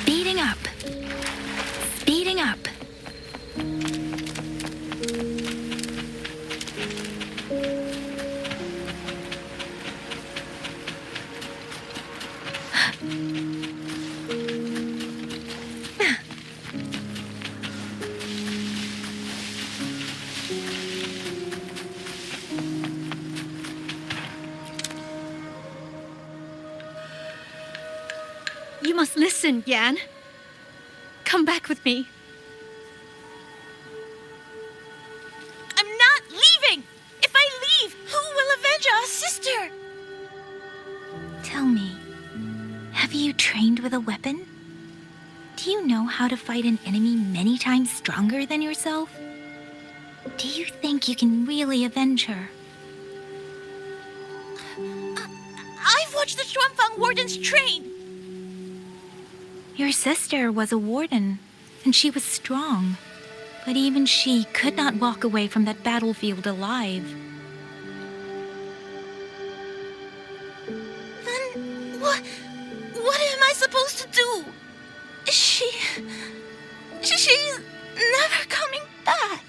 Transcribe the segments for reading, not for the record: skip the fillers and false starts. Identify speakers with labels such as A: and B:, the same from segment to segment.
A: Speeding up. Speeding up.
B: You must listen, Yan. Come back with me.
C: I'm not leaving! If I leave, who will avenge our sister?
A: Tell me, have you trained with a weapon? Do you know how to fight an enemy many times stronger than yourself? Do you think you can really avenge her?
C: I've watched the Xuanfang wardens train.
A: Your sister was a warden, and she was strong. But even she could not walk away from that battlefield alive.
C: Then what am I supposed to do? She's never coming back.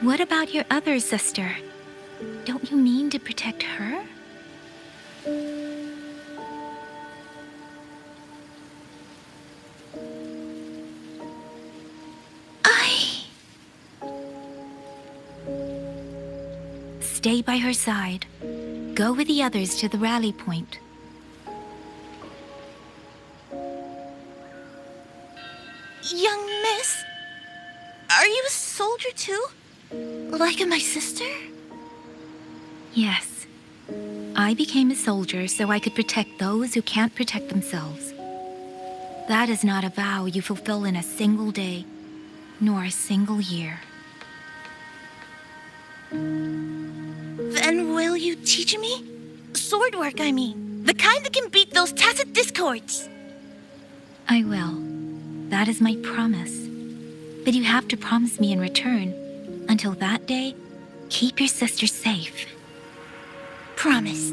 A: What about your other sister? Don't you mean to protect her? Stay by her side. Go with the others to the rally point.
C: Young miss, are you a soldier too? Like my sister?
A: Yes. I became a soldier so I could protect those who can't protect themselves. That is not a vow you fulfill in a single day, nor a single year.
C: Then will you teach me? Sword work, I mean. The kind that can beat those tacit discords.
A: I will. That is my promise. But you have to promise me in return. Until that day, keep your sister safe.
C: Promise.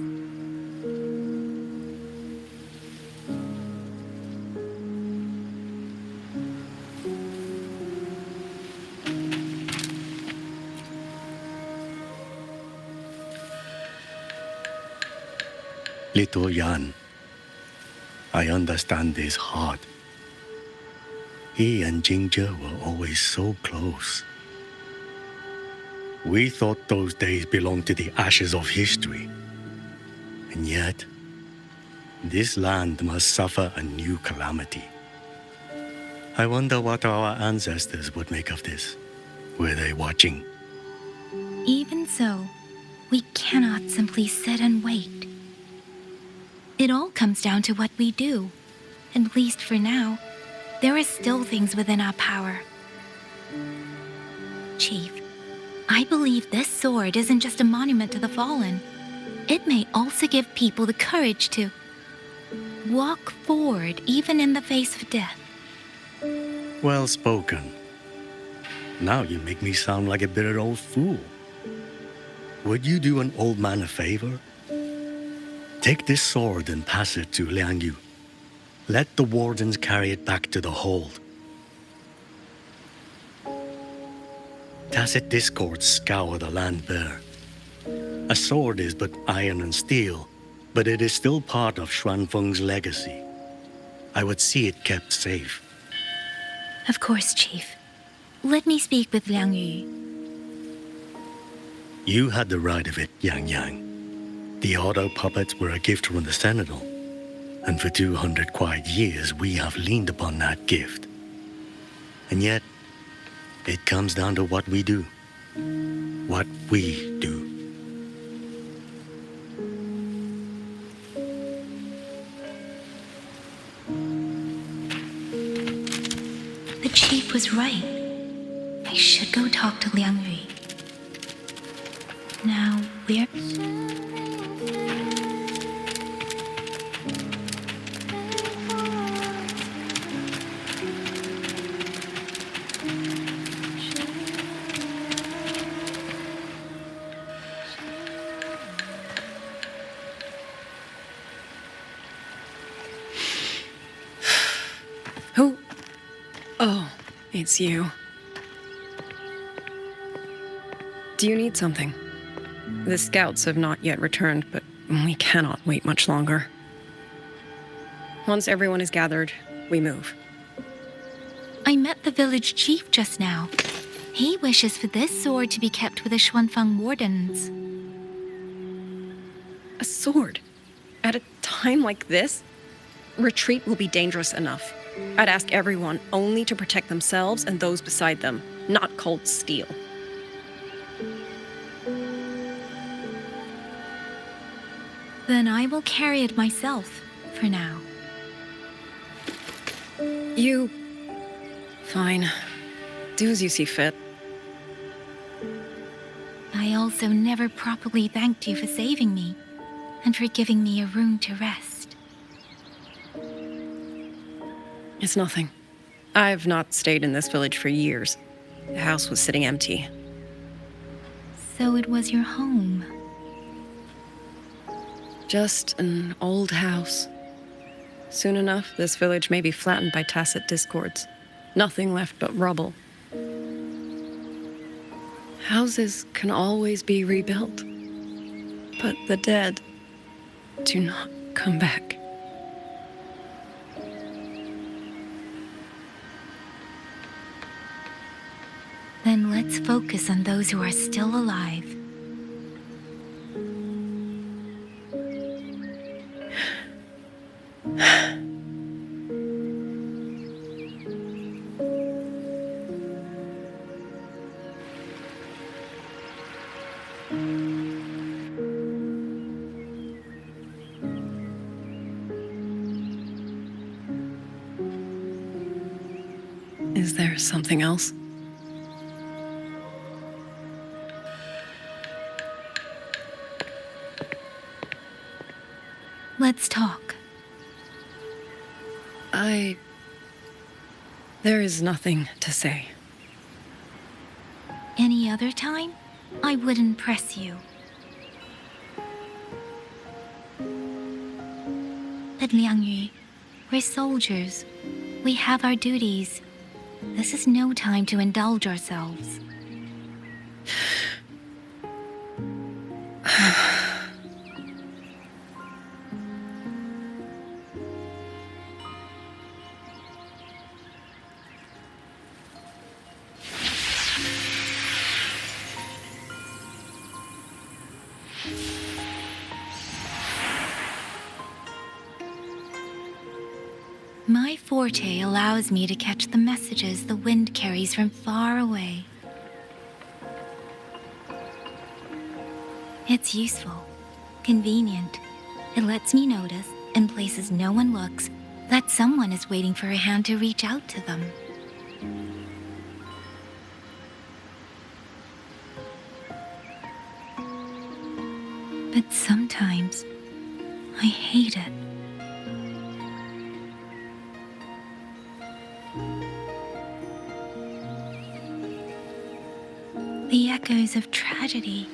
D: Little Yan, I understand this hard. He and Ginger were always so close. We thought those days belonged to the ashes of history. And yet, this land must suffer a new calamity. I wonder what our ancestors would make of this. Were they watching?
A: Even so, we cannot simply sit and wait. It all comes down to what we do. At least for now, there are still things within our power. Chief, I believe this sword isn't just a monument to the fallen. It may also give people the courage to walk forward even in the face of death.
D: Well spoken. Now you make me sound like a bitter old fool. Would you do an old man a favor? Take this sword and pass it to Liangyu. Let the wardens carry it back to the hold. Tacit discords scour the land bare. A sword is but iron and steel, but it is still part of Xuanfeng's legacy. I would see it kept safe.
A: Of course, Chief. Let me speak with Liang Yu.
D: You had the right of it, Yangyang. The Autopuppets were a gift from the Sentinel, and for 200 quiet years we have leaned upon that gift. And yet, it comes down to what we do. What we do.
A: The Chief was right. I should go talk to Liang Yu. Now, where...
E: It's you. Do you need something? The scouts have not yet returned, but we cannot wait much longer. Once everyone is gathered, we move.
A: I met the village chief just now. He wishes for this sword to be kept with the Xuanfang wardens.
E: A sword? At a time like this? Retreat will be dangerous enough. I'd ask everyone only to protect themselves and those beside them, not cold steel.
A: Then I will carry it myself, for now.
E: You... Fine. Do as you see fit.
A: I also never properly thanked you for saving me, and for giving me a room to rest.
E: It's nothing. I've not stayed in this village for years. The house was sitting empty.
A: So it was your home.
E: Just an old house. Soon enough, this village may be flattened by tacit discords. Nothing left but rubble. Houses can always be rebuilt. But the dead do not come back.
A: Then let's focus on those who are still alive.
E: Is there something else?
A: Let's talk.
E: There is nothing to say.
A: Any other time, I wouldn't press you. But Liangyu, we're soldiers. We have our duties. This is no time to indulge ourselves. My forte allows me to catch the messages the wind carries from far away. It's useful, convenient. It lets me notice, in places no one looks, that someone is waiting for a hand to reach out to them. But sometimes, I hate it. The echoes of tragedy,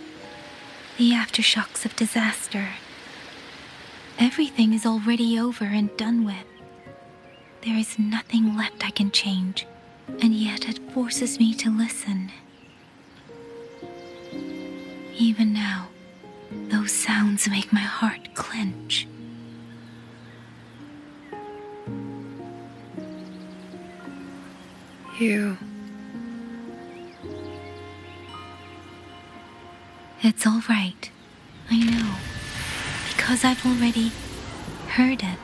A: the aftershocks of disaster. Everything is already over and done with. There is nothing left I can change, and yet it forces me to listen. Even now, those sounds make my heart clench. It's all right. I know. Because I've already heard it.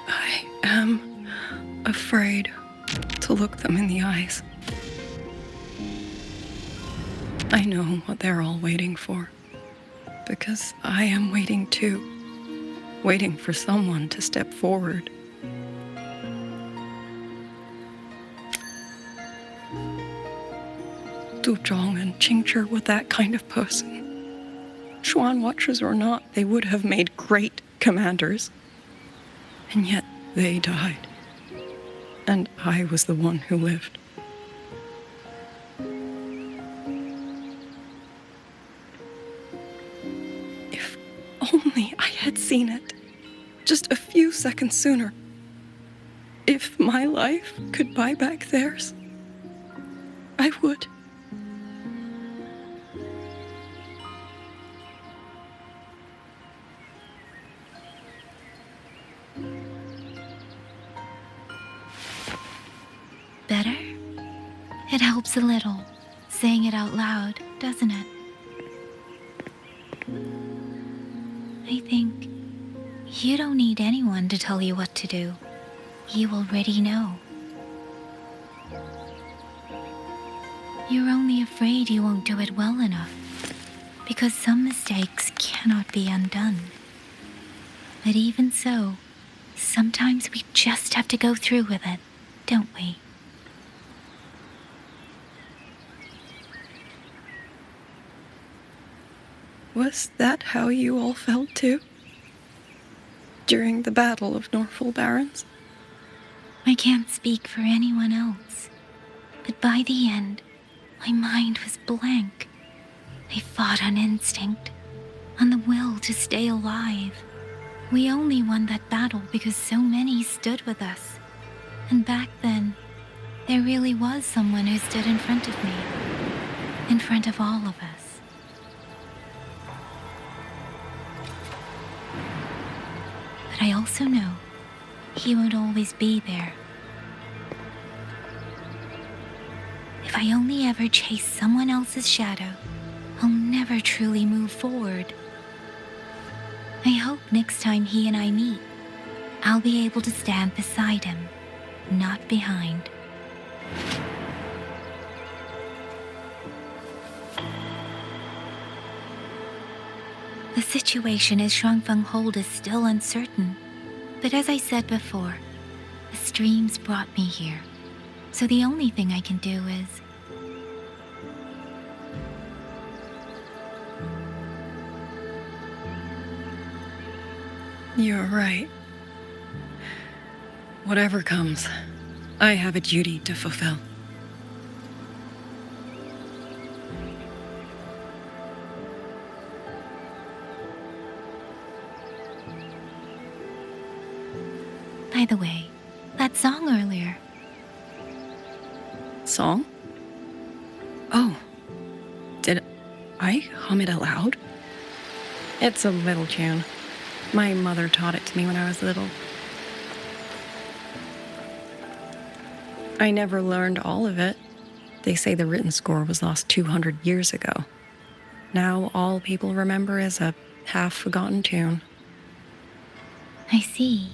E: I am afraid to look them in the eyes. I know what they're all waiting for, because I am waiting too, waiting for someone to step forward. Du Zhong and Qingzhi were that kind of person. Xuan Watchers or not, they would have made great commanders. And yet they died. And I was the one who lived. If only I had seen it. Just a few seconds sooner. If my life could buy back theirs, I would.
A: Better? It helps a little, saying it out loud, doesn't it? I think you don't need anyone to tell you what to do. You already know. You're only afraid you won't do it well enough, because some mistakes cannot be undone. But even so, sometimes we just have to go through with it, don't we?
E: Was that how you all felt too? During the Battle of Norfolk Barrens?
A: I can't speak for anyone else, but by the end, my mind was blank. I fought on instinct, on the will to stay alive. We only won that battle because so many stood with us. And back then, there really was someone who stood in front of me, in front of all of us. But I also know he won't always be there. If I only ever chase someone else's shadow, I'll never truly move forward. I hope next time he and I meet, I'll be able to stand beside him, not behind. The situation at Xuanfang Hold is still uncertain, but as I said before, the streams brought me here, so the only thing I can do is...
E: You're right. Whatever comes, I have a duty to fulfill.
A: By the way, that song earlier.
E: Song? Oh. Did I hum it aloud? It's a little tune. My mother taught it to me when I was little. I never learned all of it. They say the written score was lost 200 years ago. Now all people remember is a half-forgotten tune.
A: I see.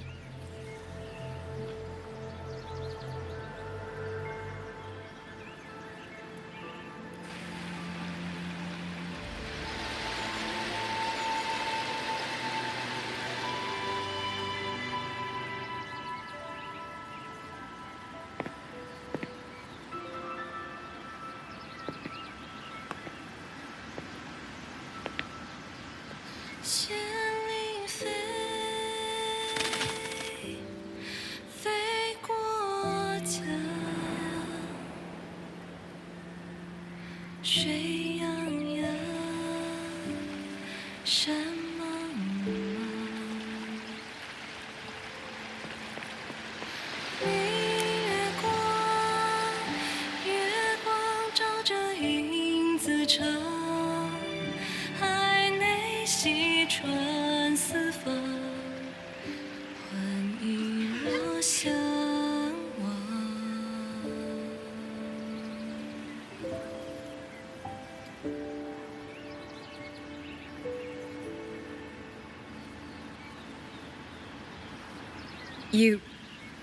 E: You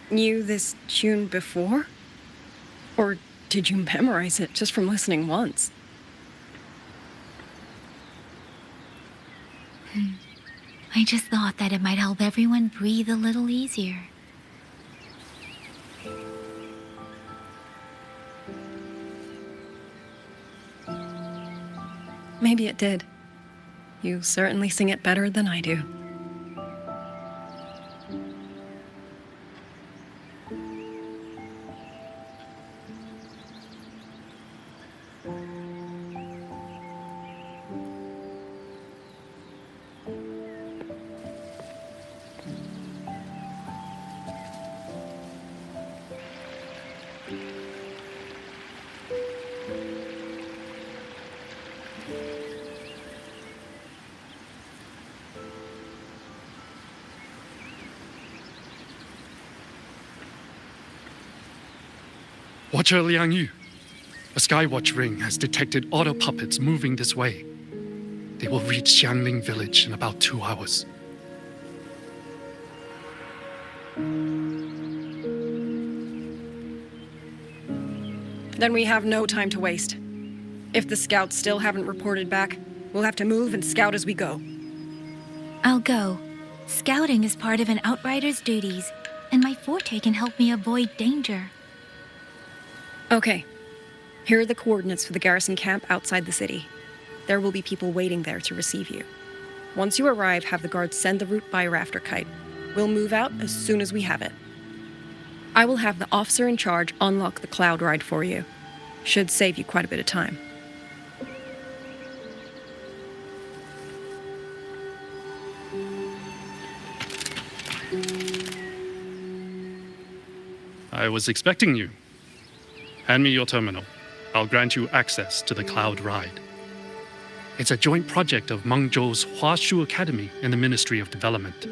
E: knew this tune before? Or did you memorize it just from listening once?
A: I just thought that it might help everyone breathe a little easier.
E: Maybe it did. You certainly sing it better than I do.
F: Watcher Liang, a Skywatch ring has detected Autopuppets moving this way. They will reach Xuanling village in about 2 hours.
E: Then we have no time to waste. If the scouts still haven't reported back, we'll have to move and scout as we go.
A: I'll go. Scouting is part of an outrider's duties, and my forte can help me avoid danger.
E: Okay. Here are the coordinates for the garrison camp outside the city. There will be people waiting there to receive you. Once you arrive, have the guards send the route by rafter kite. We'll move out as soon as we have it. I will have the officer in charge unlock the cloud ride for you. Should save you quite a bit of time.
F: I was expecting you. Hand me your terminal. I'll grant you access to the cloud ride. It's a joint project of Mengzhou's Huashu Academy and the Ministry of Development.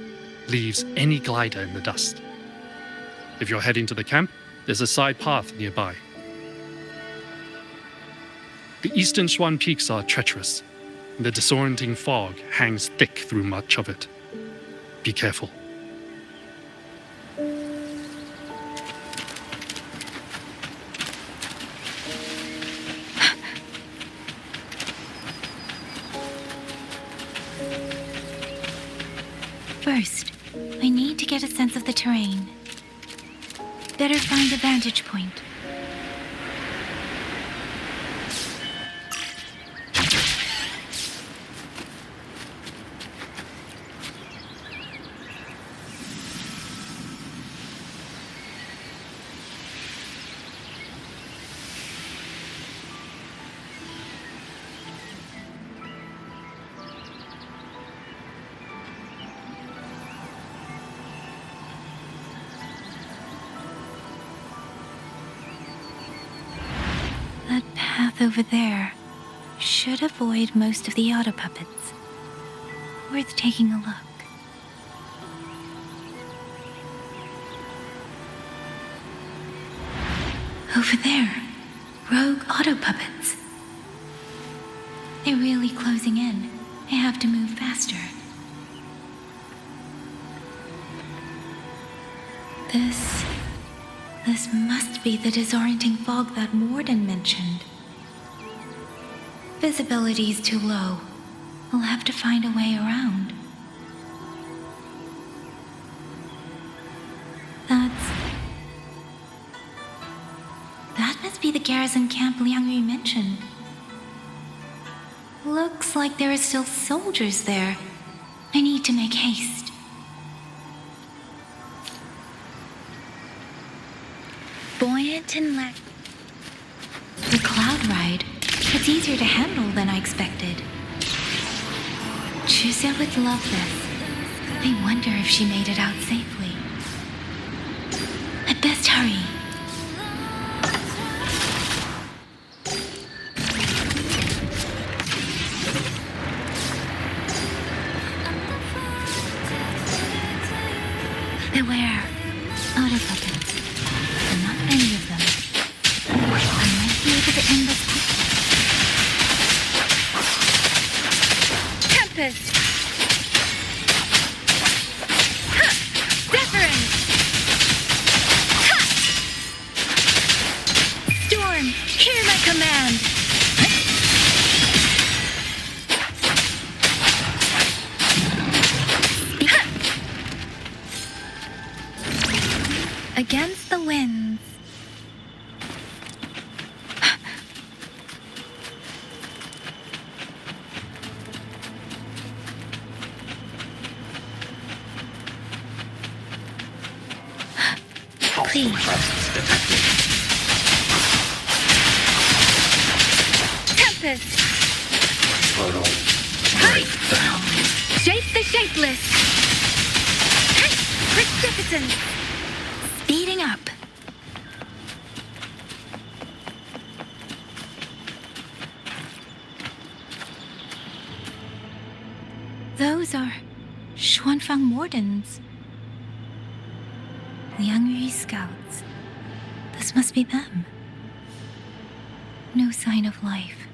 F: Leaves any glider in the dust. If you're heading to the camp, there's a side path nearby. The eastern Xuan peaks are treacherous. The disorienting fog hangs thick through much of it. Be careful.
A: First, I need to get a sense of the terrain. Better find a vantage point. Over there should avoid most of the Autopuppets. Worth taking a look. Over there, rogue Autopuppets. They're really closing in. I have to move faster. This must be the disorienting fog that Warden mentioned. Visibility's too low. I'll have to find a way around. That must be the garrison camp Liang mentioned. Looks like there are still soldiers there. I need to make haste. Buoyant and the cloud ride. It's easier to handle than I expected. Suisui would love this. I wonder if she made it out safely. I'd best hurry. Beware. Autopuppets. Not many of them. I might be able to end this quickly.
B: Tempest! Ha! Disappearance! Ha! Storm, hear my command! Ha! Against the winds. Please. Tempest. Shape the shapeless. Precipitance.
A: Speeding up. Those are Xuanfang wardens. Liangyu scouts. This must be them. No sign of life.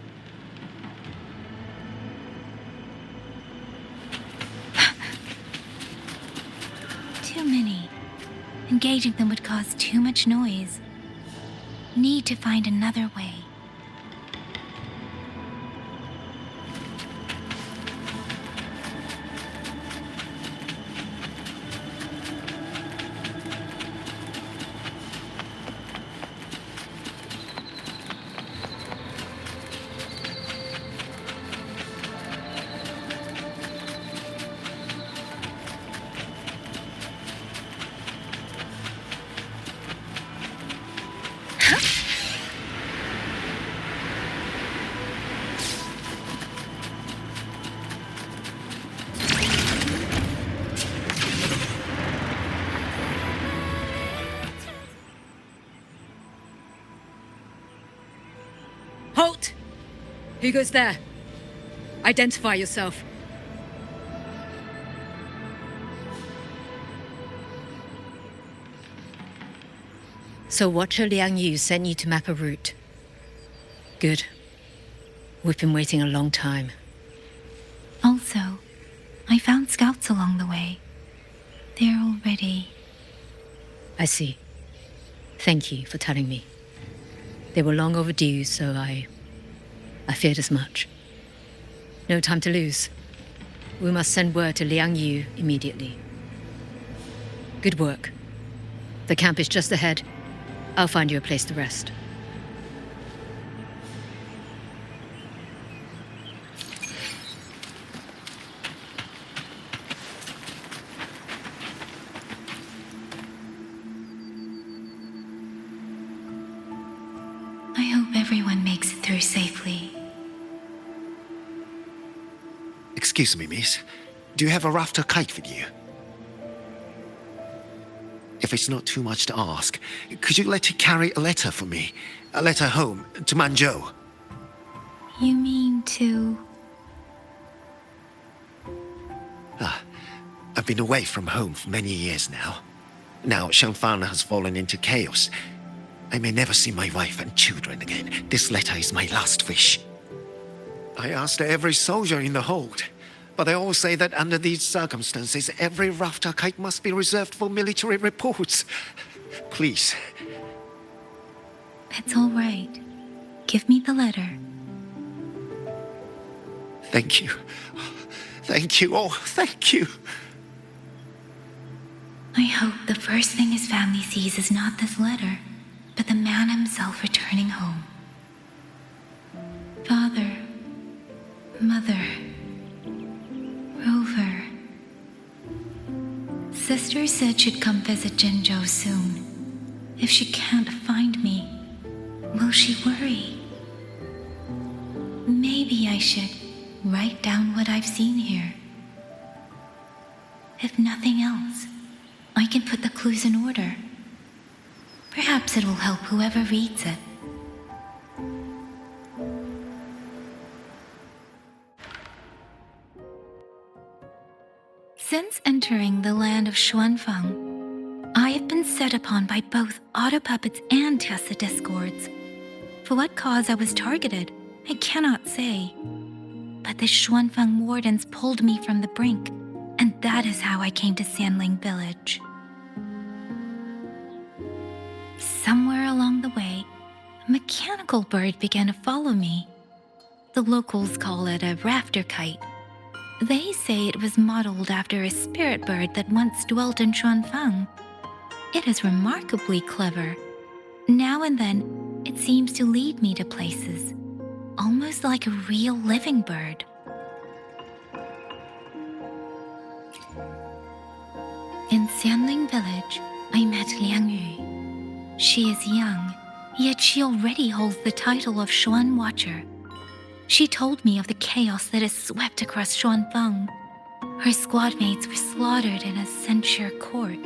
A: Too many. Engaging them would cause too much noise. Need to find another way.
E: Halt! Who goes there? Identify yourself.
G: So Watcher Liang Yu sent you to map a route. Good. We've been waiting a long time.
A: Also, I found scouts along the way. They're all ready.
G: I see. Thank you for telling me. They were long overdue, so I feared as much. No time to lose. We must send word to Liang Yu immediately. Good work. The camp is just ahead. I'll find you a place to rest.
A: I hope everyone makes it through safely.
H: Excuse me, miss. Do you have a rafter kite with you? If it's not too much to ask, could you let it carry a letter for me? A letter home, to Mengzhou.
A: You mean to...
H: I've been away from home for many years now. Now Xuanfang has fallen into chaos. I may never see my wife and children again. This letter is my last wish. I asked every soldier in the hold, but they all say that under these circumstances, every rafter kite must be reserved for military reports. Please.
A: It's all right. Give me the letter.
H: Thank you. Thank you. Oh, thank you.
A: I hope the first thing his family sees is not this letter, but the man himself returning home. Father, Mother, Rover. Sister said she'd come visit Jinzhou soon. If she can't find me, will she worry? Maybe I should write down what I've seen here. If nothing else, I can put the clues in order. Perhaps it will help whoever reads it. Since entering the land of Xuanfang, I have been set upon by both Autopuppets and Tessa discords. For what cause I was targeted, I cannot say. But the Xuanfang wardens pulled me from the brink, and that is how I came to Xuanling village. Somewhere along the way, a mechanical bird began to follow me. The locals call it a rafter kite. They say it was modeled after a spirit bird that once dwelt in Xuanfang. It is remarkably clever. Now and then, it seems to lead me to places, almost like a real living bird. In Xuanling village, I met Liang Yu. She is young, yet she already holds the title of Xuan Watcher. She told me of the chaos that has swept across Xuanfang. Her squad mates were slaughtered in a censure court.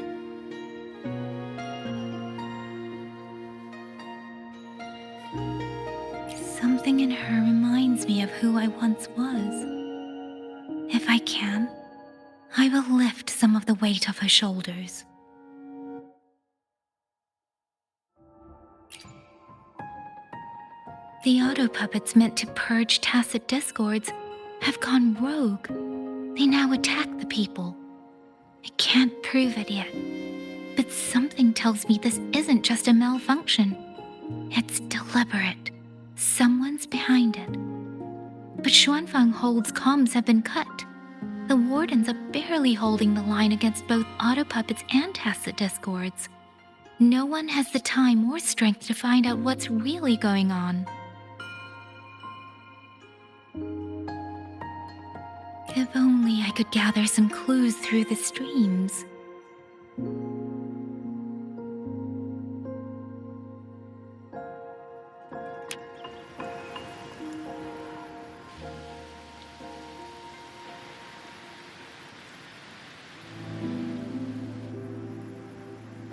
A: Something in her reminds me of who I once was. If I can, I will lift some of the weight off her shoulders. The Autopuppets meant to purge tacit discords have gone rogue. They now attack the people. I can't prove it yet, but something tells me this isn't just a malfunction. It's deliberate. Someone's behind it. But Xuanfang Hold's comms have been cut. The wardens are barely holding the line against both Autopuppets and tacit discords. No one has the time or strength to find out what's really going on. If only I could gather some clues through the streams.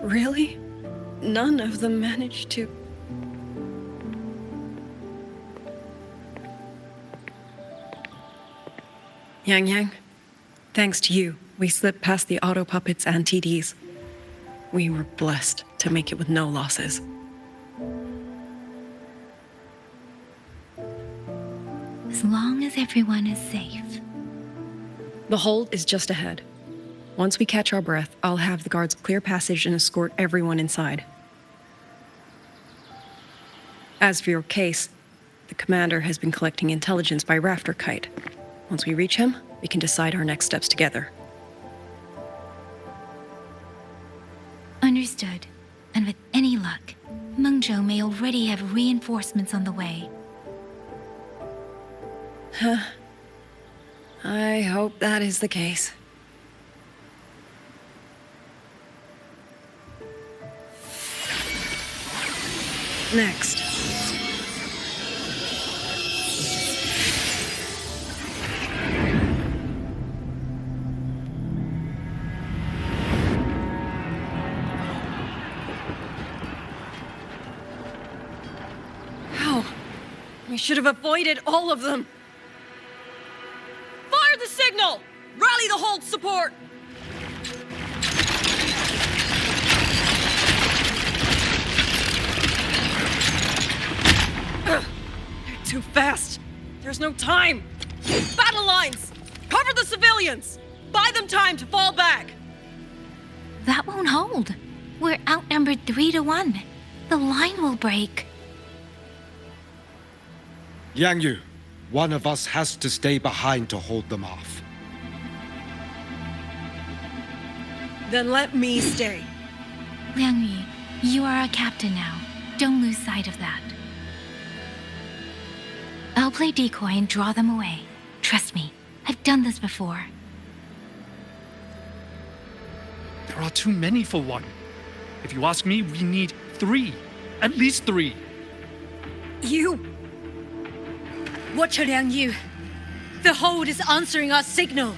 E: Really? None of them managed to... Yangyang, thanks to you, we slipped past the Autopuppets and TDs. We were blessed to make it with no losses.
A: As long as everyone is safe.
E: The hold is just ahead. Once we catch our breath, I'll have the guards clear passage and escort everyone inside. As for your case, the commander has been collecting intelligence by rafter kite. Once we reach him, we can decide our next steps together.
A: Understood. And with any luck, Mengzhou may already have reinforcements on the way.
E: I hope that is the case. Next. How? We should have avoided all of them. Fire the signal! Rally the hold support! They're too fast. There's no time. Battle lines! Cover the civilians! Buy them time to fall back!
A: That won't hold. We're outnumbered 3-1. The line will break.
I: Yang, one of us has to stay behind to hold them off.
E: Then let me stay.
A: Liangyu, you are our captain now. Don't lose sight of that. I'll play decoy and draw them away. Trust me, I've done this before.
F: There are too many for one. If you ask me, we need 3. At least 3.
G: You! Watch Liangyu. The hold is answering our signal.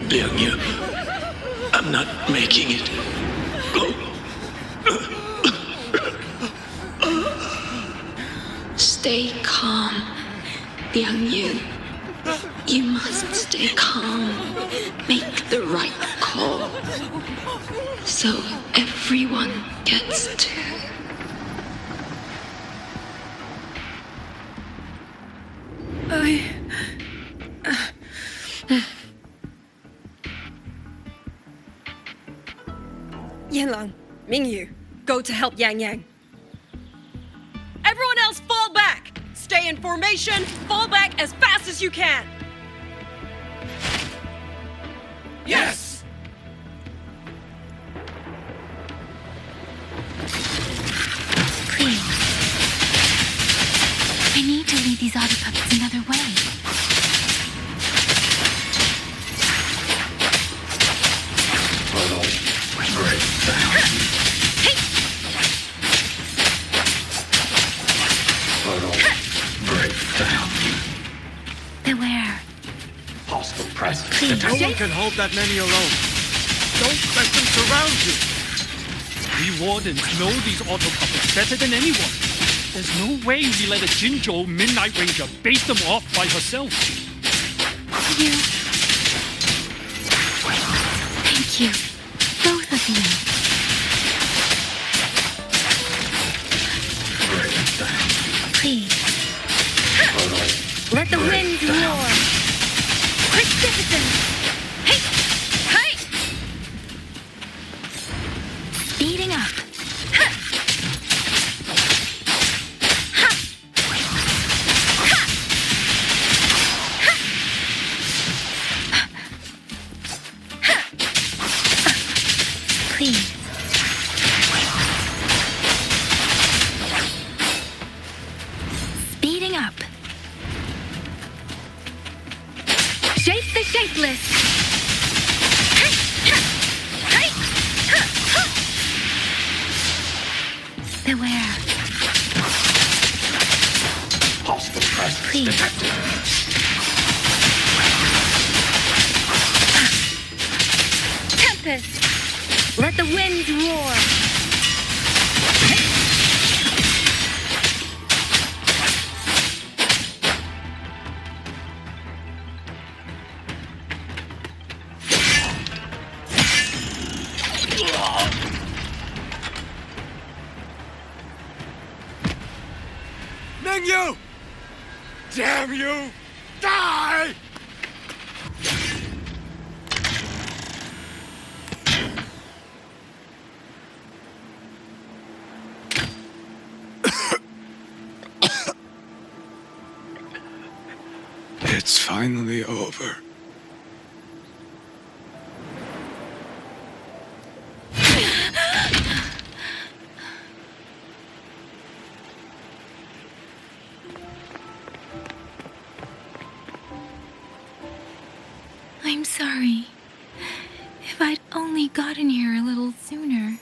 J: Yangyang, I'm not making it. Go.
K: Stay calm, Yangyang. You must stay calm. Make the right call. So everyone gets to.
E: Yanlang, Mingyu, go to help Yangyang. Everyone else fall back! Stay in formation, fall back as fast as you can!
J: Yes!
A: Clear. I need to lead these Autopuppets another way. Beware.
J: Hostile presence.
A: Clear.
I: No one can hold that many alone.
F: Don't let them surround you! We wardens know these Autopuppets better than anyone. There's no way we let a Jinzhou Midnight Ranger bait them off by herself.
A: Thank you. Both of you. Please. Let the winds roar. Quick citizens! Hey! Hey! Speeding up. Ha! Ha! Ha! Ha! Please. Speeding up. Shape the shapeless. Beware.
J: Hostile presence
A: Please.
J: detected.
A: Tempest. Let the winds roar.
I: Mengzhou! Damn you! Die!
J: It's finally over.
A: I'm sorry. If I'd only gotten here a little sooner.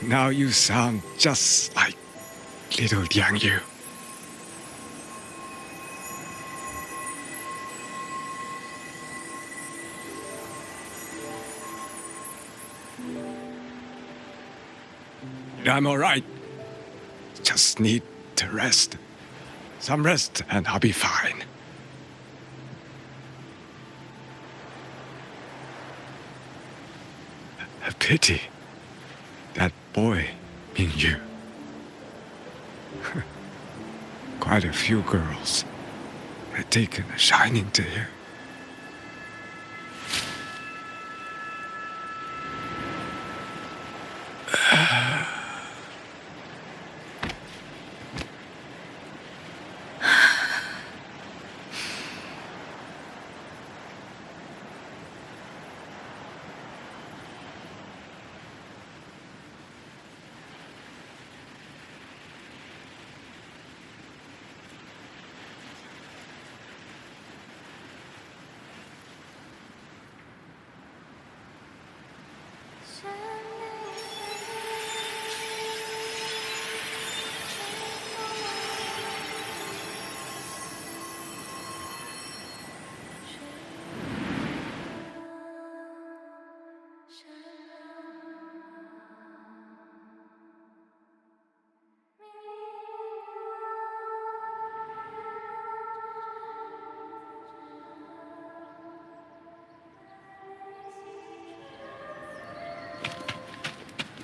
J: Now you sound just like little Yangyang. I'm all right. Just need to rest. Some rest and I'll be fine. A pity. That boy, Mingyu. Quite a few girls had taken a shining to him.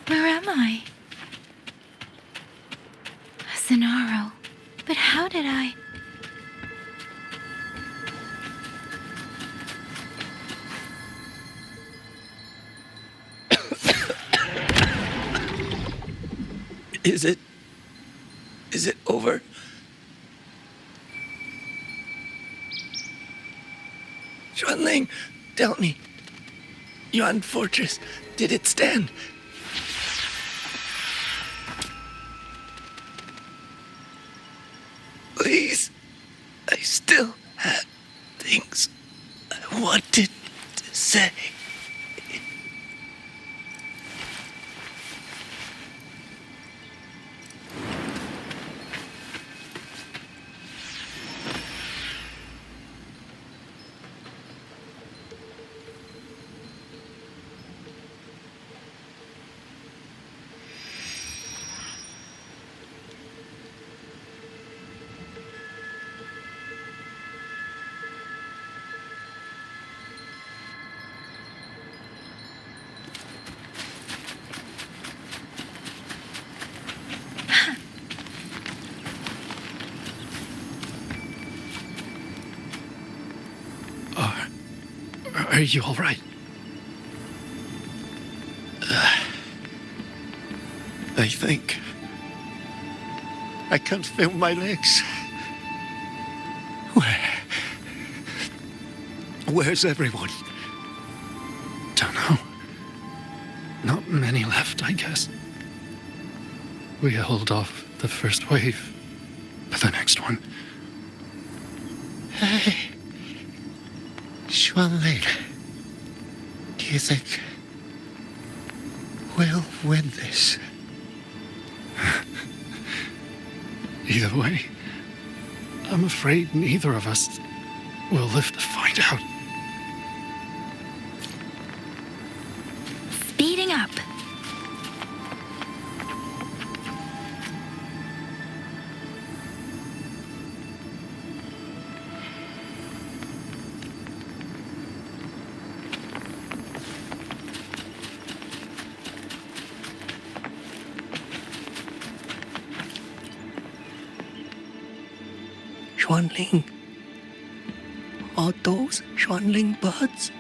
A: Where am I? Sonaro. But how did I...
J: Is it over? Xuanling, tell me. Yuan Fortress, did it stand? Please, I still had things I wanted to say.
F: Are you all right?
H: I think I can't feel my legs. Where's everyone?
F: Don't know. Not many left, I guess. We held off the first wave, but the next one.
H: Hey, Xuanling, do you think we'll win this?
F: Either way, I'm afraid neither of us will live to find out.
A: Speeding up.
D: Xuanling. Are those Xuanling birds?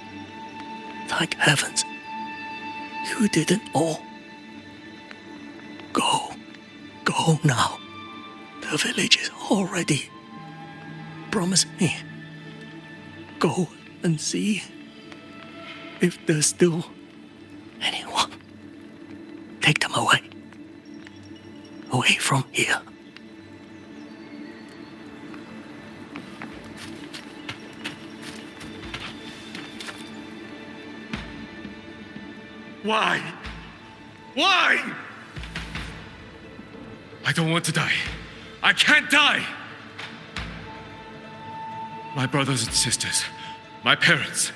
D: Thank heavens. You didn't all. Go now. The village is all ready. Promise me. Go and see if there's still anyone. Take them away. Away from here.
J: Why? Why? I don't want to die. I can't die! My brothers and sisters, my parents,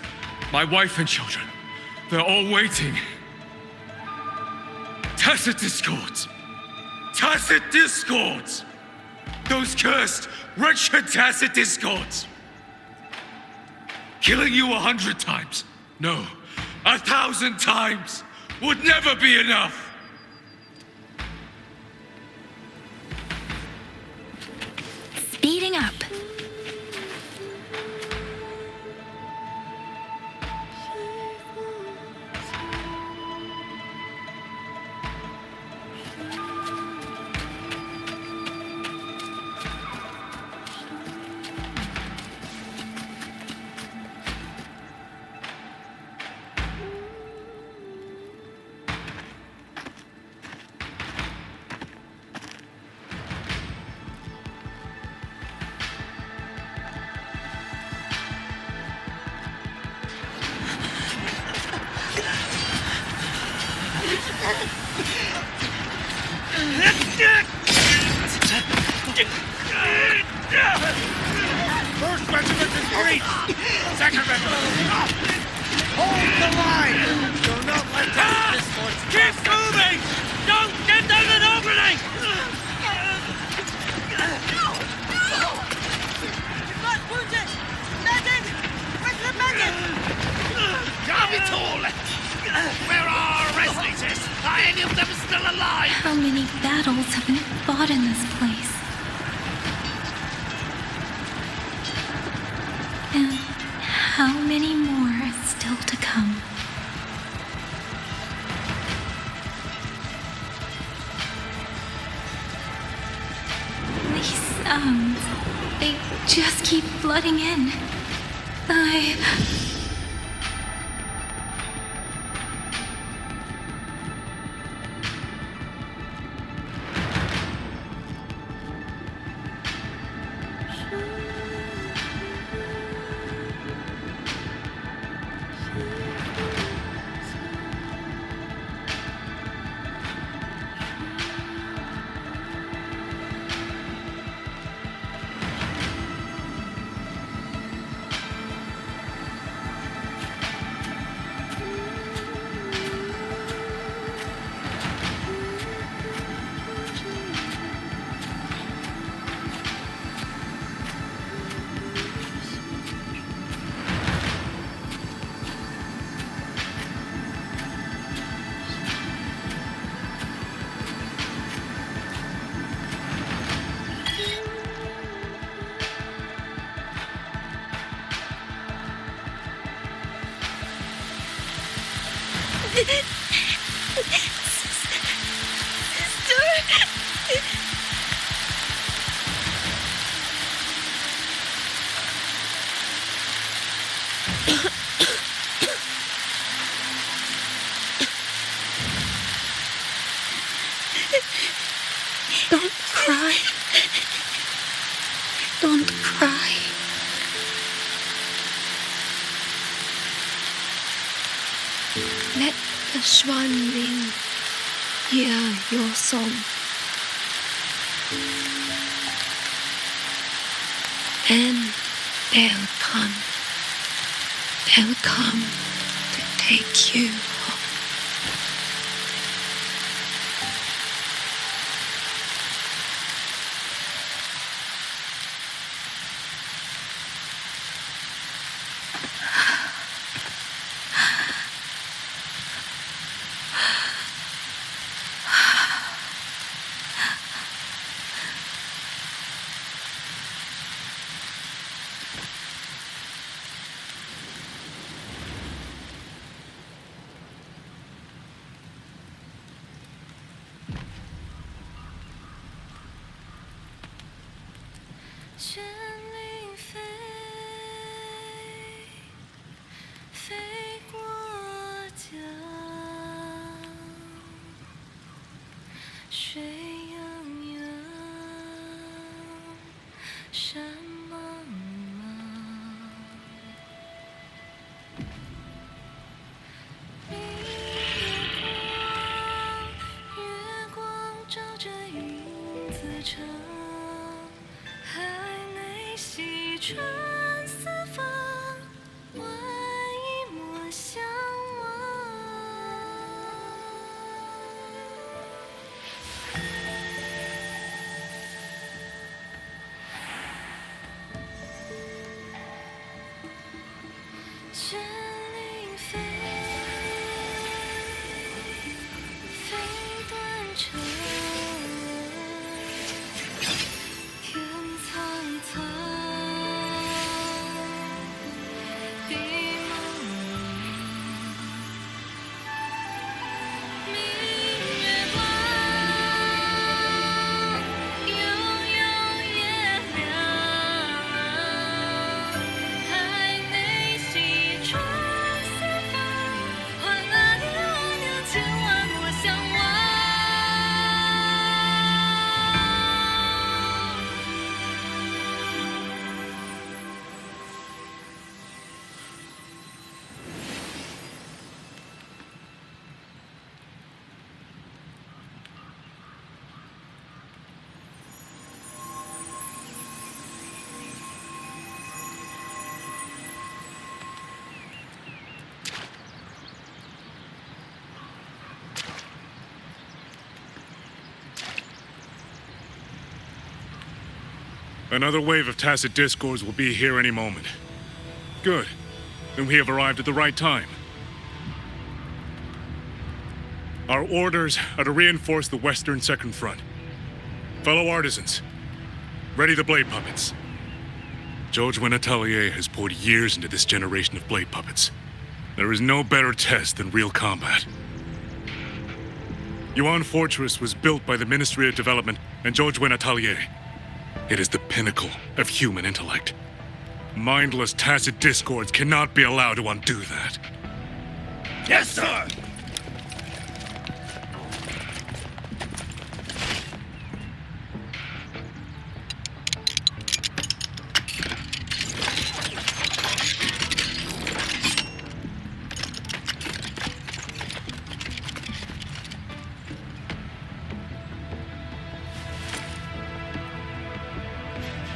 J: my wife and children, they're all waiting. Tacit discords! Tacit discords! Those cursed, wretched tacit discords! Killing you 100 times, no, 1,000 times would never be enough!
A: Speeding up.
L: First regiment is breached! Second regiment! Hold the line! Do not let this force... Keep moving! Don't get them an opening! No! You've got wounded! Medic! Where's the medic? Capital! Where are our rescuers? Are any of them still alive?
A: How many battles have we fought in this place? And how many more are still to come? These sounds, they just keep flooding in.
K: Don't cry. Don't cry. Let the Xuanling hear your song. And they'll come. They'll come to take you home.
J: Another wave of tacit discords will be here any moment. Good. Then we have arrived at the right time. Our orders are to reinforce the Western Second Front. Fellow artisans, ready the blade puppets. Zhou Atelier has poured years into this generation of blade puppets. There is no better test than real combat. Yuan Fortress was built by the Ministry of Development and Zhou Atelier. It is the pinnacle of human intellect. Mindless tacit discords cannot be allowed to undo that.
L: Yes, sir!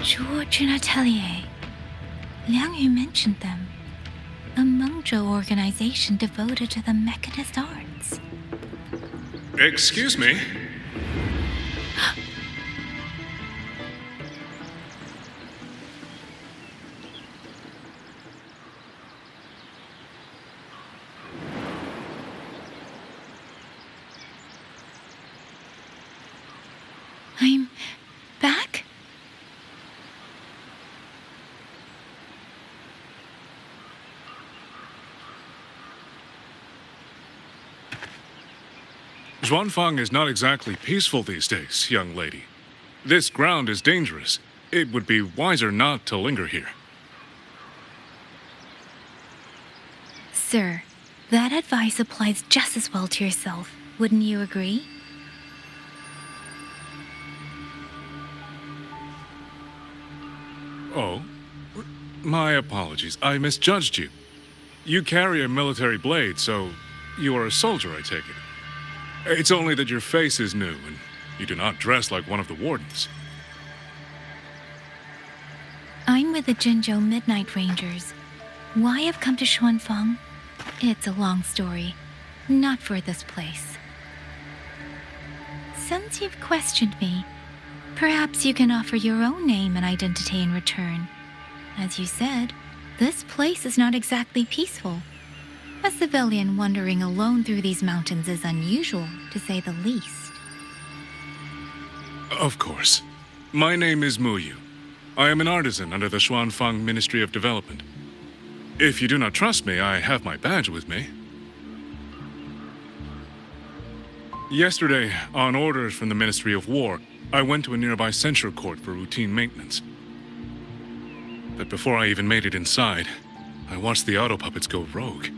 A: George and Atelier. Liang Yu mentioned them. A Mengzhou organization devoted to the mechanist arts.
J: Excuse me?
A: I'm back?
J: Xuanfang is not exactly peaceful these days, young lady. This ground is dangerous. It would be wiser not to linger here.
A: Sir, that advice applies just as well to yourself. Wouldn't you agree?
J: Oh? My apologies. I misjudged you. You carry a military blade, so you are a soldier, I take it. It's only that your face is new, and you do not dress like one of the wardens.
A: I'm with the Jinzhou Midnight Rangers. Why I've come to Xuanfang? It's a long story. Not for this place. Since you've questioned me, perhaps you can offer your own name and identity in return. As you said, this place is not exactly peaceful. A civilian wandering alone through these mountains is unusual, to say the least.
J: Of course. My name is Muyu. I am an artisan under the Xuanfang Ministry of Development. If you do not trust me, I have my badge with me. Yesterday, on orders from the Ministry of War, I went to a nearby censure court for routine maintenance. But before I even made it inside, I watched the Autopuppets go rogue.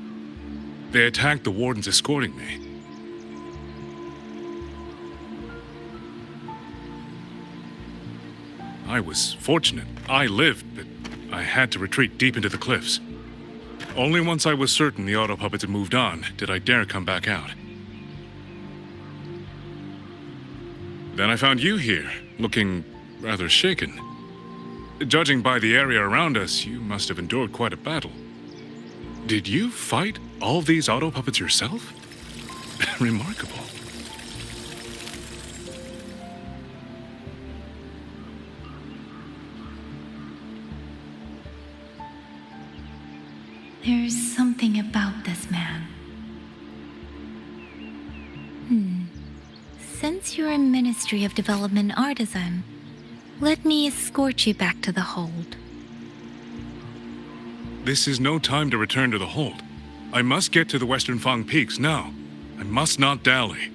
J: They attacked the wardens escorting me. I was fortunate. I lived, but I had to retreat deep into the cliffs. Only once I was certain the Autopuppets had moved on did I dare come back out. Then I found you here, looking rather shaken. Judging by the area around us, you must have endured quite a battle. Did you fight all these Autopuppets yourself? Remarkable.
A: There's something about this man. Since you're a Ministry of Development artisan, let me escort you back to the hold.
J: This is no time to return to the hold. I must get to the Western Fang Peaks now. I must not dally.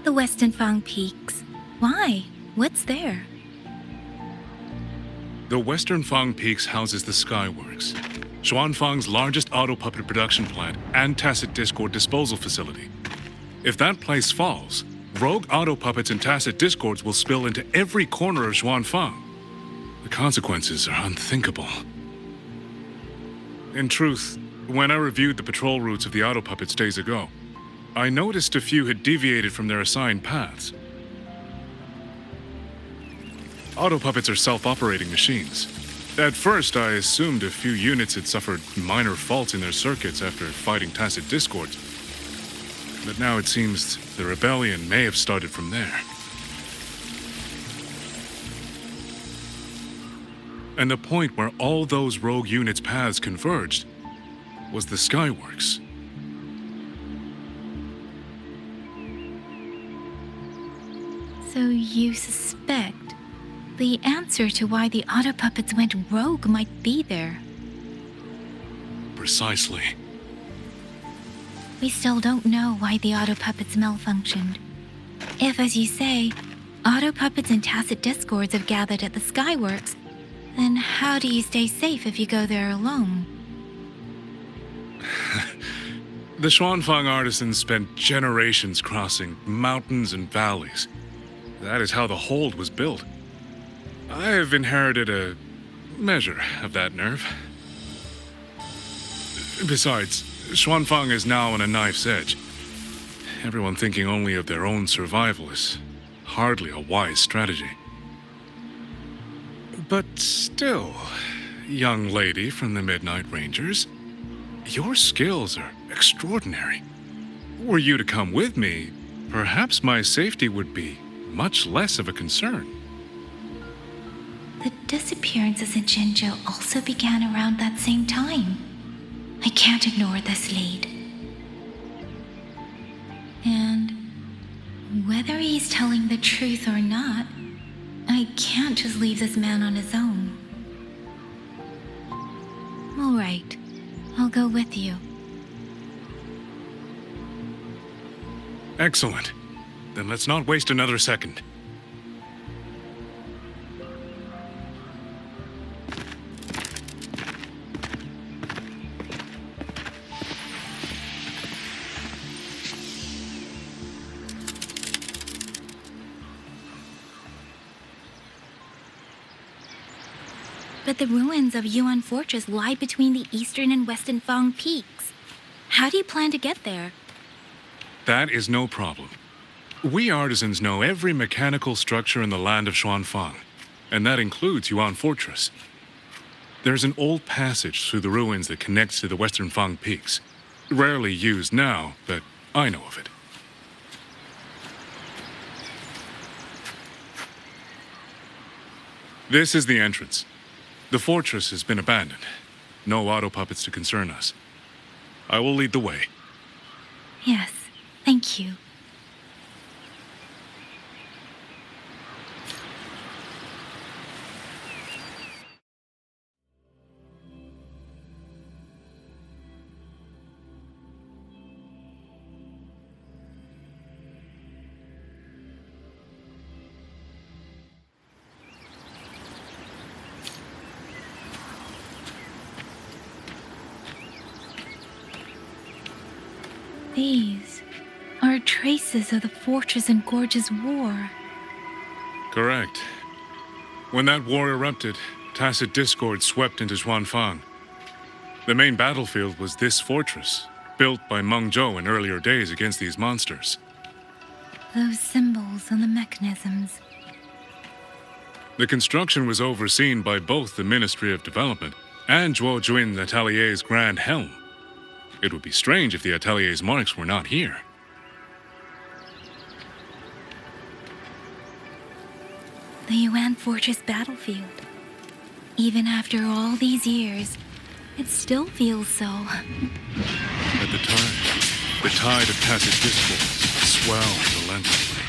A: The Western Fang Peaks? Why? What's there?
J: The Western Fang Peaks houses the Skyworks, Xuanfang's largest Autopuppet production plant and tacit discord disposal facility. If that place falls, rogue Autopuppets and tacit discords will spill into every corner of Xuanfang. The consequences are unthinkable. In truth, when I reviewed the patrol routes of the Autopuppets days ago, I noticed a few had deviated from their assigned paths. Autopuppets are self-operating machines. At first, I assumed a few units had suffered minor faults in their circuits after fighting tacit discords. But now it seems the rebellion may have started from there. And the point where all those rogue units' paths converged was the Skyworks.
A: So you suspect the answer to why the Autopuppets went rogue might be there.
J: Precisely.
A: We still don't know why the Autopuppets malfunctioned. If, as you say, Autopuppets and tacit discords have gathered at the Skyworks, then how do you stay safe if you go there alone?
J: The Xuanfang artisans spent generations crossing mountains and valleys. That is how the hold was built. I have inherited a measure of that nerve. Besides, Xuanfang is now on a knife's edge. Everyone thinking only of their own survival is hardly a wise strategy. But still, young lady from the Midnight Rangers, your skills are extraordinary. Were you to come with me, perhaps my safety would be much less of a concern.
A: The disappearances in Jinzhou also began around that same time. I can't ignore this lead. And whether he's telling the truth or not, I can't just leave this man on his own. All right, I'll go with you.
J: Excellent. Then let's not waste another second.
A: But the ruins of Yuan Fortress lie between the eastern and western Fang peaks. How do you plan to get there?
J: That is no problem. We artisans know every mechanical structure in the land of Xuanfang, and that includes Yuan Fortress. There's an old passage through the ruins that connects to the western Fang peaks. Rarely used now, but I know of it. This is the entrance. The fortress has been abandoned. No Autopuppets to concern us. I will lead the way.
A: Yes, thank you. These are traces of the Fortress and Gorge's war.
J: Correct. When that war erupted, tacit discord swept into Xuanfang. The main battlefield was this fortress, built by Mengzhou in earlier days against these monsters.
A: Those symbols on the mechanisms.
J: The construction was overseen by both the Ministry of Development and Zhuo Jun Atelier's Grand Helm. It would be strange if the Atelier's marks were not here.
A: The Yuan Fortress battlefield. Even after all these years, it still feels so.
J: At the time, the tide of tacit discourse swelled relentlessly.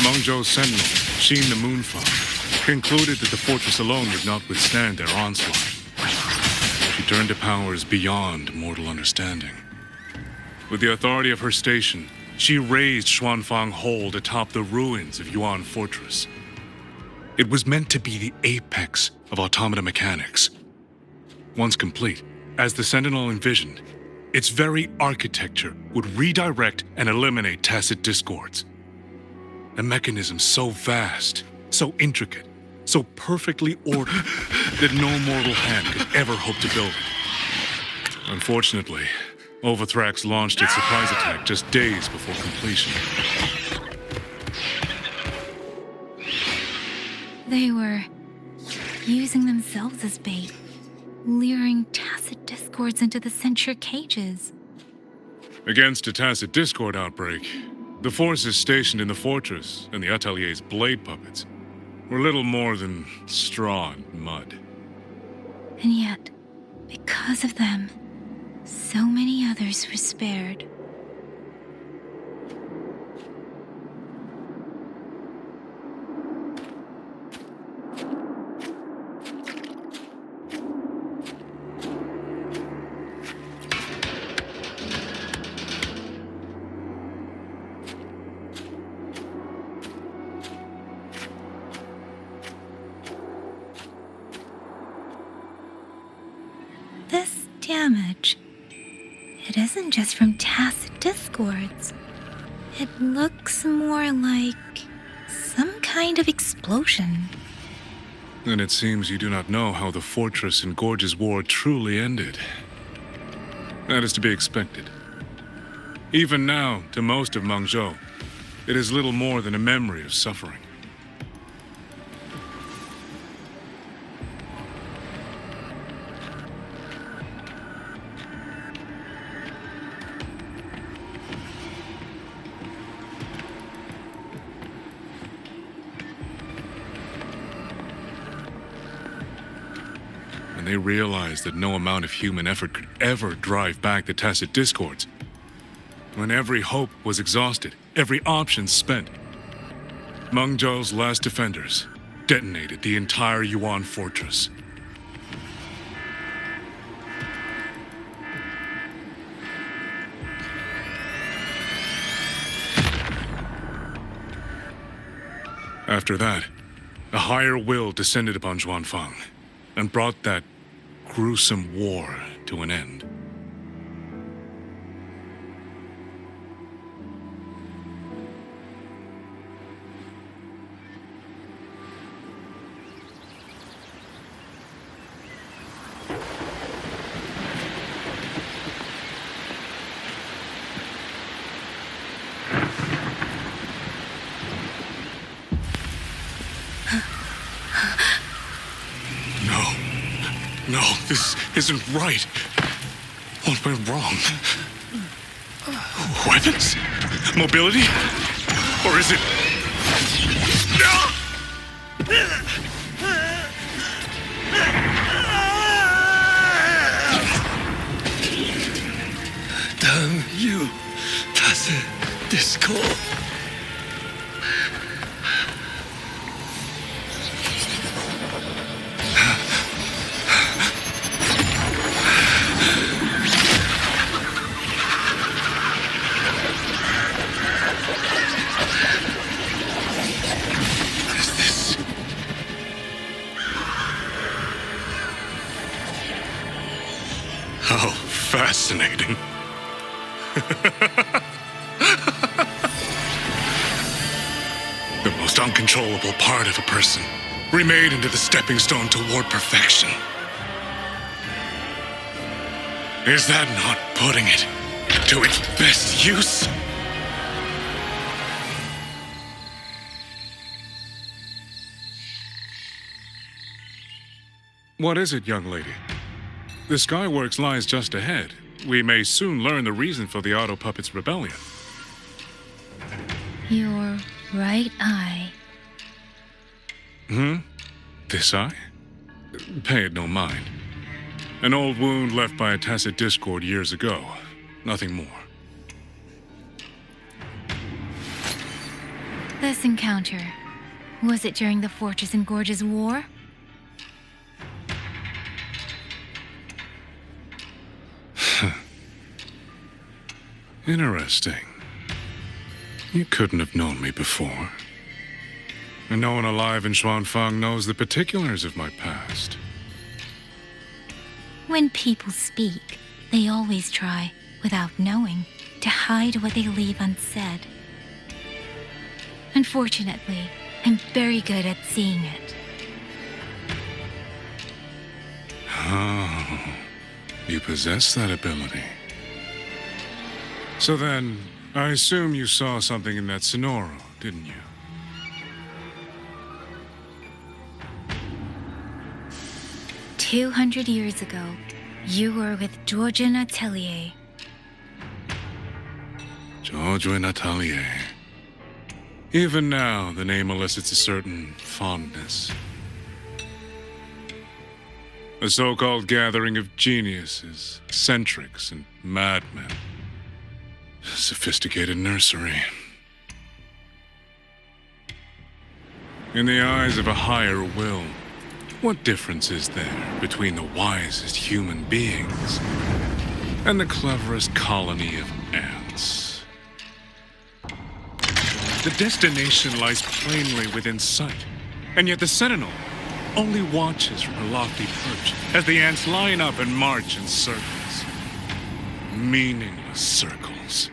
J: Mengzhou's Sentinel, Sheen the Moonfall, concluded that the fortress alone would not withstand their onslaught. She turned to powers beyond mortal understanding. With the authority of her station, she raised Xuanfang Hold atop the ruins of Yuan Fortress. It was meant to be the apex of automata mechanics. Once complete, as the Sentinel envisioned, its very architecture would redirect and eliminate tacit discords. A mechanism so vast, so intricate, so perfectly ordered that no mortal hand could ever hope to build it. Unfortunately, Overthrax launched its surprise attack just days before completion.
A: They were using themselves as bait, luring tacit discords into the censure cages.
J: Against a tacit discord outbreak, the forces stationed in the fortress and the Atelier's blade puppets were little more than straw and mud.
A: And yet, because of them, so many others were spared. This damage, it isn't just from tacit discords. It looks more like some kind of explosion.
J: Then it seems you do not know how the Fortress and Gorge's war truly ended. That is to be expected. Even now, to most of Mengzhou, it is little more than a memory of suffering. When they realized that no amount of human effort could ever drive back the tacit discords, when every hope was exhausted, every option spent, Mengzhou's last defenders detonated the entire Yuan Fortress. After that, a higher will descended upon Xuanfang and brought that gruesome war to an end. No, this isn't right. What went wrong? Weapons? Mobility? Or is it...
L: Damn you, Tasse Discord.
J: How fascinating. The most uncontrollable part of a person, remade into the stepping stone toward perfection. Is that not putting it to its best use? What is it, young lady? The Skyworks lies just ahead. We may soon learn the reason for the Autopuppets' rebellion.
A: Your right eye.
J: This eye? Pay it no mind. An old wound left by a tacit discord years ago. Nothing more.
A: This encounter, was it during the Fortress and Gorges War?
J: Interesting. You couldn't have known me before. And no one alive in Xuanfang knows the particulars of my past.
A: When people speak, they always try, without knowing, to hide what they leave unsaid. Unfortunately, I'm very good at seeing it.
J: Oh, you possess that ability. So then, I assume you saw something in that Sonoro, didn't you?
A: "200 years ago, you were with Georgian Atelier."
J: Georgian Atelier. Even now, the name elicits a certain fondness. A so-called gathering of geniuses, eccentrics, and madmen. Sophisticated nursery. In the eyes of a higher will, what difference is there between the wisest human beings and the cleverest colony of ants? The destination lies plainly within sight, and yet the Sentinel only watches from her lofty perch as the ants line up and march in circles. Meaningless circles.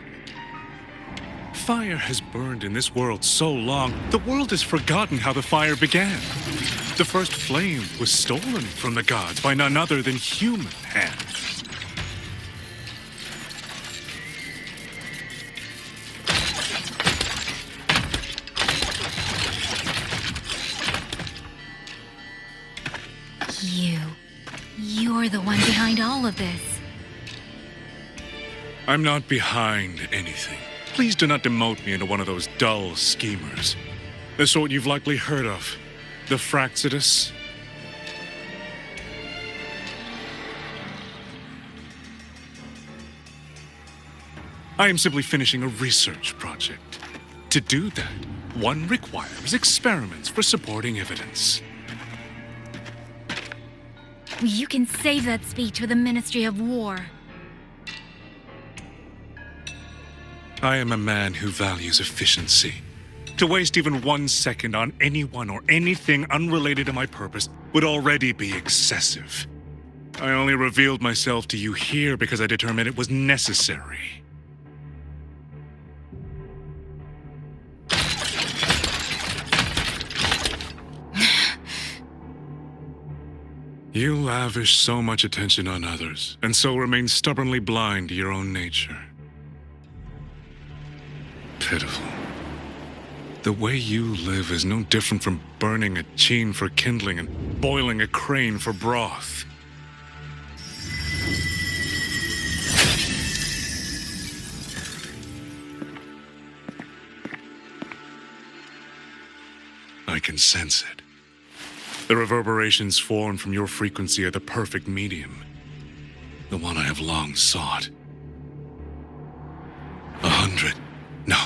J: Fire has burned in this world so long, the world has forgotten how the fire began. The first flame was stolen from the gods by none other than human hands.
A: You're the one behind all of this.
J: I'm not behind anything. Please do not demote me into one of those dull schemers. The sort you've likely heard of. The Fraxidus. I am simply finishing a research project. To do that, one requires experiments for supporting evidence.
A: You can save that speech for the Ministry of War.
J: I am a man who values efficiency. To waste even 1 second on anyone or anything unrelated to my purpose would already be excessive. I only revealed myself to you here because I determined it was necessary. You lavish so much attention on others, and so remain stubbornly blind to your own nature. Pitiful. The way you live is no different from burning a chin for kindling and boiling a crane for broth. I can sense it. The reverberations formed from your frequency are the perfect medium. The one I have long sought. 100, no,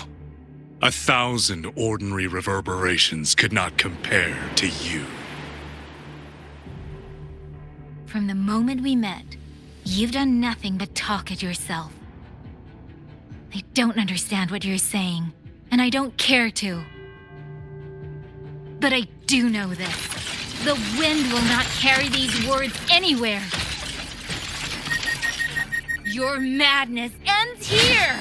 J: 1,000 ordinary reverberations could not compare to you.
A: From the moment we met, you've done nothing but talk at yourself. I don't understand what you're saying, and I don't care to. But I do know this. The wind will not carry these words anywhere. Your madness ends here!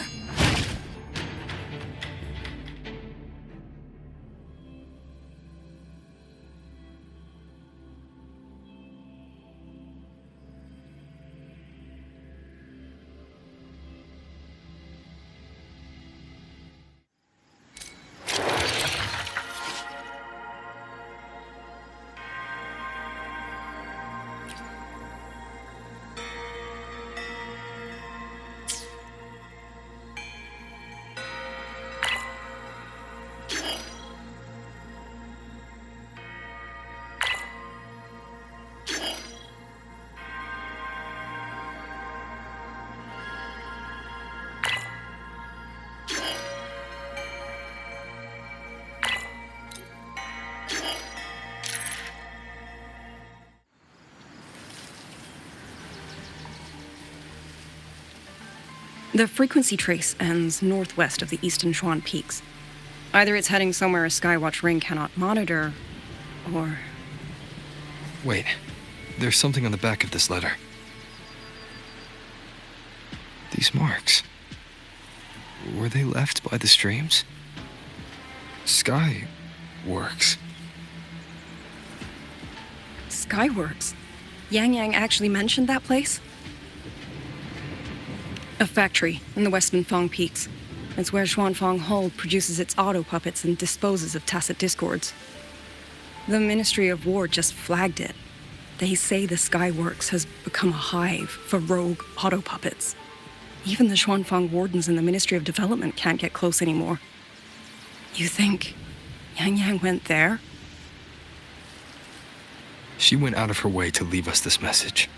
E: The frequency trace ends northwest of the eastern Xuan peaks. Either it's heading somewhere a Skywatch ring cannot monitor, or...
M: Wait, there's something on the back of this letter. These marks. Were they left by the streams? Skyworks.
E: Skyworks? Yangyang actually mentioned that place? A factory in the western Fang Peaks. It's where Xuanfang Hold produces its Autopuppets and disposes of tacit discords. The Ministry of War just flagged it. They say the Skyworks has become a hive for rogue Autopuppets. Even the Xuanfang wardens in the Ministry of Development can't get close anymore. You think Yangyang went there?
M: She went out of her way to leave us this message.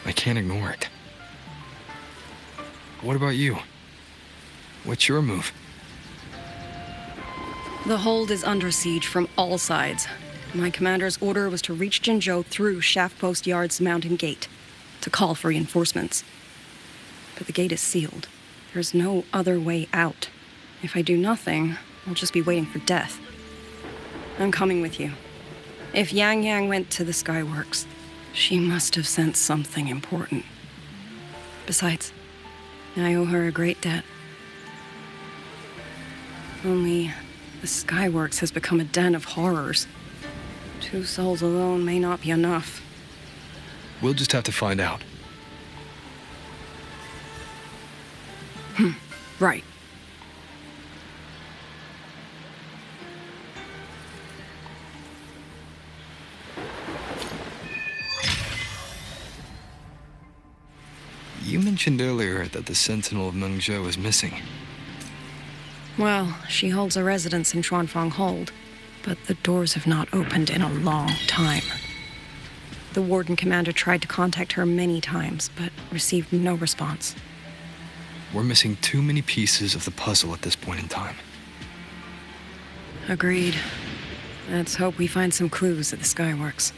M: I can't ignore it. What about you? What's your move?
E: The hold is under siege from all sides. My commander's order was to reach Jinzhou through Shaft Post Yard's mountain gate, to call for reinforcements. But the gate is sealed. There's no other way out. If I do nothing, I'll just be waiting for death. I'm coming with you. If Yangyang went to the Skyworks, she must have sensed something important. Besides, I owe her a great debt. Only, the Skyworks has become a den of horrors. 2 souls alone may not be enough.
M: We'll just have to find out.
E: Right.
M: You mentioned earlier that the Sentinel of Mengzhou is missing.
E: Well, she holds a residence in Xuanfang Hold, but the doors have not opened in a long time. The Warden Commander tried to contact her many times, but received no response.
M: We're missing too many pieces of the puzzle at this point in time.
E: Agreed. Let's hope we find some clues at the Skyworks.